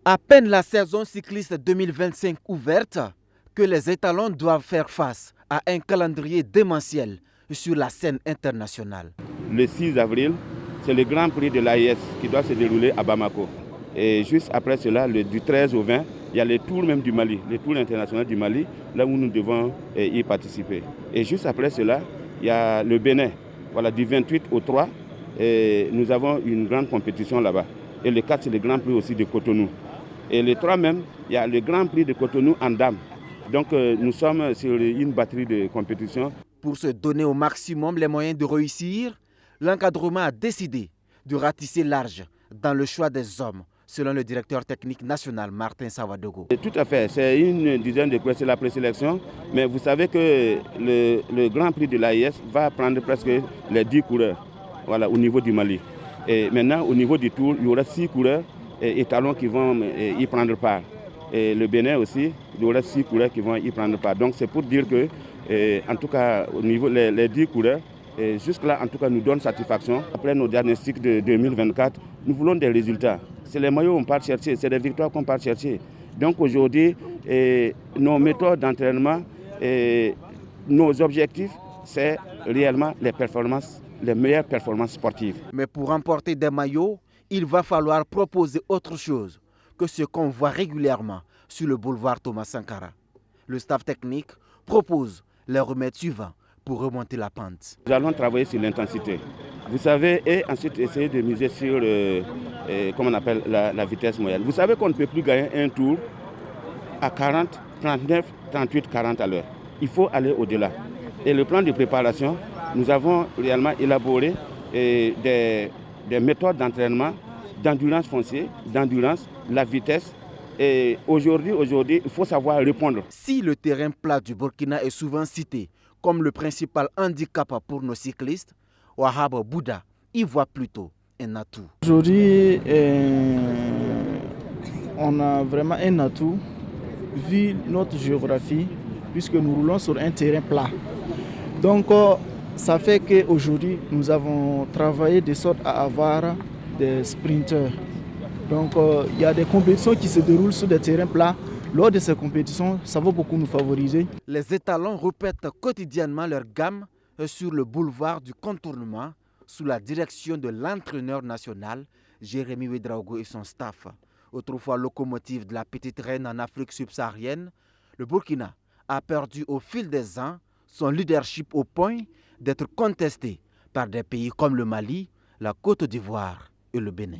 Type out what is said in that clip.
À peine la saison cycliste 2025 ouverte que les étalons doivent faire face à un calendrier démentiel sur la scène internationale. Le 6 avril, c'est le Grand Prix de l'AIS qui doit se dérouler à Bamako. Et juste après cela, du 13 au 20, il y a les tours même du Mali, les tours internationaux du Mali, là où nous devons y participer. Et juste après cela, il y a le Bénin, voilà, du 28 au 3, et nous avons une grande compétition là-bas. Et le 4, c'est le Grand Prix aussi de Cotonou. Et le 3 même, il y a le Grand Prix de Cotonou en dames. Donc nous sommes sur une batterie de compétition. Pour se donner au maximum les moyens de réussir, l'encadrement a décidé de ratisser large dans le choix des hommes, selon le directeur technique national Martin Savadogo. Tout à fait, c'est une dizaine de coureurs, c'est la présélection, mais vous savez que le Grand Prix de l'AIS va prendre presque les 10 coureurs, voilà, au niveau du Mali. Et maintenant, au niveau du Tour, il y aura 6 coureurs étalons qui vont y prendre part. Et le Bénin aussi, il y aura 6 coureurs qui vont y prendre part. Donc c'est pour dire que, en tout cas, au niveau les 10 coureurs, jusque-là, en tout cas, nous donnent satisfaction. Après nos diagnostics de 2024, nous voulons des résultats. C'est les maillots qu'on part chercher, c'est des victoires qu'on part chercher. Donc aujourd'hui, nos méthodes d'entraînement, nos objectifs, c'est réellement les performances, les meilleures performances sportives. Mais pour remporter des maillots, il va falloir proposer autre chose que ce qu'on voit régulièrement sur le boulevard Thomas Sankara. Le staff technique propose les remèdes suivants pour remonter la pente. Nous allons travailler sur l'intensité, vous savez, et ensuite essayer de miser sur comment on appelle la vitesse moyenne. Vous savez qu'on ne peut plus gagner un tour à 40, 39, 38, 40 à l'heure. Il faut aller au-delà. Et le plan de préparation, nous avons réellement élaboré des méthodes d'entraînement, d'endurance foncière, d'endurance, la vitesse. Et aujourd'hui, il faut savoir répondre. Si le terrain plat du Burkina est souvent cité comme le principal handicap pour nos cyclistes, Wahab Bouda y voit plutôt un atout. Aujourd'hui, on a vraiment un atout, vu notre géographie, puisque nous roulons sur un terrain plat. Donc, ça fait qu'aujourd'hui, nous avons travaillé de sorte à avoir des sprinteurs. Donc, il y a des compétitions qui se déroulent sur des terrains plats. Lors de ces compétitions, ça va beaucoup nous favoriser. Les étalons répètent quotidiennement leur gamme sur le boulevard du contournement sous la direction de l'entraîneur national Jérémy Ouedraogo et son staff. Autrefois locomotive de la petite reine en Afrique subsaharienne, le Burkina a perdu au fil des ans son leadership au point d'être contesté par des pays comme le Mali, la Côte d'Ivoire et le Bénin.